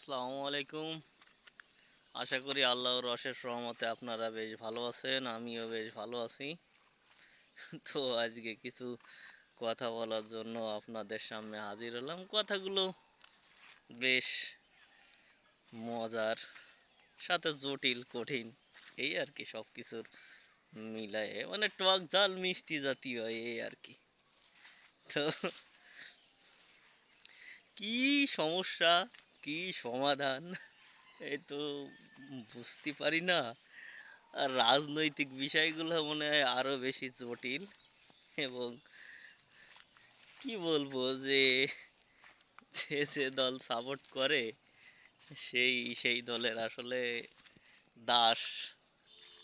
আসসালামু আলাইকুম। আশা করি আল্লাহর অশেষ রহমতে আপনারা বেশ ভালো আছেন, আমিও বেশ ভালো আছি। তো আজকে কিছু কথা বলার জন্য আপনাদের সামনে হাজির হলাম। কথাগুলো বেশ মজার, সাথে জটিল কঠিন, এই আর কি, সব কিছুর মিলায়ে মানে টক ঝাল মিষ্টি জাতীয় এই আর কি। তো কি সমস্যা, কি সমাধান, এই তো বুঝতে পারি না। আর রাজনৈতিক বিষয়গুলো মনে হয় আরো বেশি জটিল। এবং কি বলবো যে যে যে দল সাপোর্ট করে সেই সেই দলের আসলে দাস।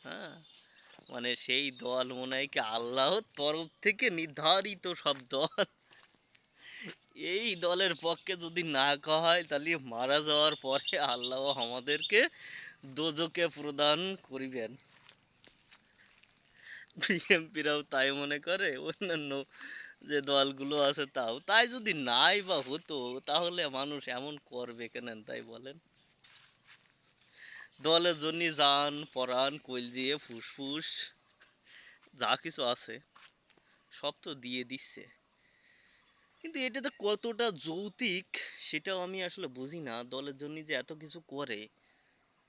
হ্যাঁ, মানে সেই দল মনে হয় কি আল্লাহর তরফ থেকে নির্ধারিত সব দল। এই দলের পক্ষে যদি না কওয়া হয় তাহলে মারা যাওয়ার পরে আল্লাহ আমাদেরকে দোজকে প্রদান করিবেন। বিএনপিরাও তাই মনে করে, অন্যান্য যে দলগুলো আছে তাও তাই। যদি নাই বা হতো তাহলে মানুষ এমন করবে কেন তাই বলেন? দলের জন্য জান পরাণ কলজিয়ে ফুসফুস যা কিছু আছে সব তো দিয়ে দিচ্ছে। কিন্তু এটাতে কতটা যৌক্তিক সেটাও আমি আসলে বুঝি না। দলের জন্য যে এত কিছু করে,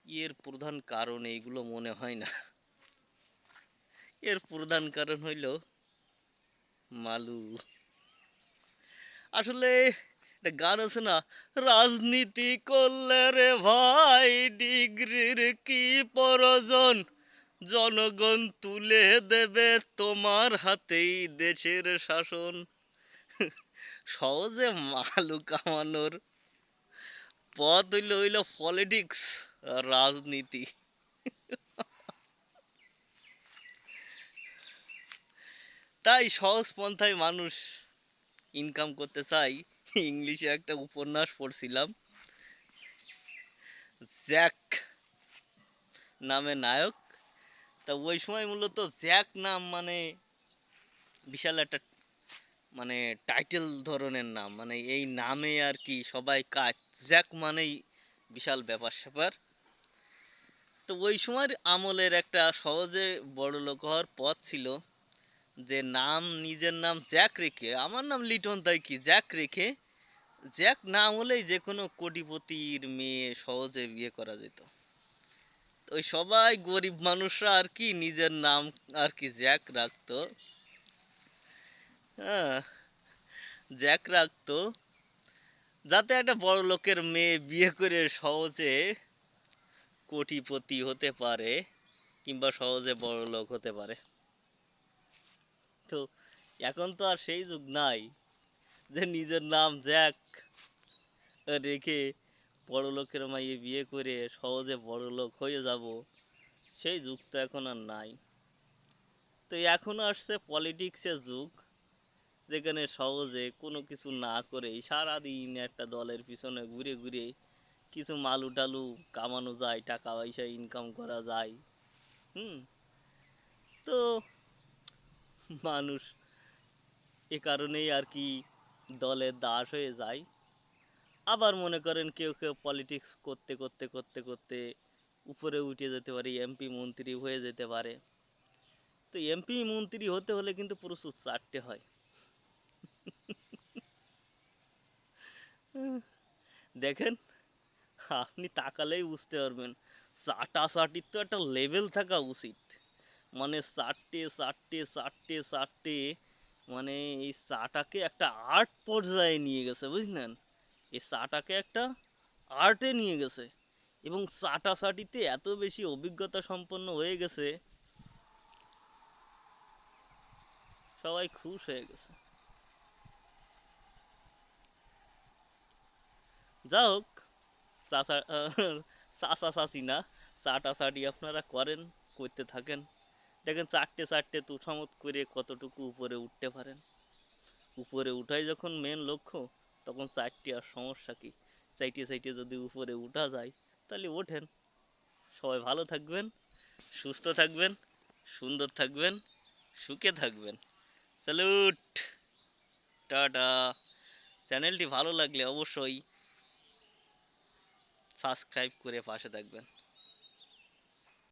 এর প্রধান কারণ এইগুলো মনে হয় না। এর প্রধান কারণ হইল মালু। আসলে একটা গান আছে না, রাজনীতি করলে রে ভাই ডিগ্রির কি প্রয়োজন, জনগণ তুলে দেবে তোমার হাতেই দেশের শাসন। সহজে মালু কামানোর পথ হইল পলিটিক্স, রাজনীতি। তাই সহজ পন্থায় মানুষ ইনকাম করতে চাই। ইংলিশে একটা উপন্যাস পড়ছিলাম, জ্যাক নামে নায়ক। তা ওই সময় মূলত জ্যাক নাম মানে বিশাল একটা মানে টাইটেল ধরনের নাম, মানে এই নামে আর কি সবাই কাজ। জ্যাক মানেই বিশাল ব্যাপার স্যাপার। তো ওই সময়ের আমলের একটা সহজে বড় লোক হওয়ার পথ ছিল যে নাম, নিজের নাম জ্যাক রেখে, আমার নাম লিটন তাই কি জ্যাক রেখে, জ্যাক নাম হলেই যে কোনো কোটিপতির মেয়ে সহজে বিয়ে করা যেত। তো ওই সবাই গরিব মানুষরা আর কি নিজের নাম আর কি জ্যাক রাখতো। হ্যাঁ, জ্যাক রাখতো যাতে একটা বড় লোকের মেয়ে বিয়ে করে সহজে কোটিপতি হতে পারে, কিংবা সহজে বড় লোক হতে পারে। তো এখন তো আর সেই যুগ নাই যে নিজের নাম জ্যাক রেখে বড় লোকের মাইয়ে বিয়ে করে সহজে বড় লোক হয়ে যাব। সেই যুগ তো এখন আর নাই। তো এখন আসছে পলিটিক্সের যুগ, যেখানে সহজে কোনো কিছু না করেই সারাদিন একটা দলের পিছনে ঘুরে ঘুরে কিছু মালু টালু কামানো যায়, টাকা পয়সা ইনকাম করা যায়। হুম। তো মানুষ এ কারণেই আর কি দলের দাস হয়ে যায়। আবার মনে করেন কেউ কেউ পলিটিক্স করতে করতে করতে করতে উপরে উঠে যেতে পারে, এমপি মন্ত্রী হয়ে যেতে পারে। তো এমপি মন্ত্রী হতে হলে কিন্তু প্রচুর চারটে হয়। দেখেন, আপনি তাকালেই বুঝতে পারবেন চাটাচাটির তো একটা লেভেল থাকা উচিত। মানে চারটে চারটে চারটে চারটে, মানে এই চাটাকে একটা আর্ট পর্যায়ে নিয়ে গেছে, বুঝলেন? এই চাটাকে একটা আর্টে নিয়ে গেছে। এবং চাটাচাটিতে এত বেশি অভিজ্ঞতা সম্পন্ন হয়ে গেছে, সবাই খুশ হয়ে গেছে। যা হোক, চাচা চাচা চাচি না, চাটাচাটি আপনারা করেন, করতে থাকেন। দেখেন চারটে চারটে তুষামত করে কতটুকু উপরে উঠতে পারেন। উপরে উঠাই যখন মেন লক্ষ্য, তখন চারটে আর সমস্যা কি? চাইটে চাইটে যদি উপরে উঠা যায় তাহলে ওঠেন। সবাই ভালো থাকবেন, সুস্থ থাকবেন, সুন্দর থাকবেন, সুখে থাকবেন। স্যালুট। টাটা। চ্যানেলটি ভালো লাগলে অবশ্যই সাবস্ক্রাইব করে পাশে থাকবেন।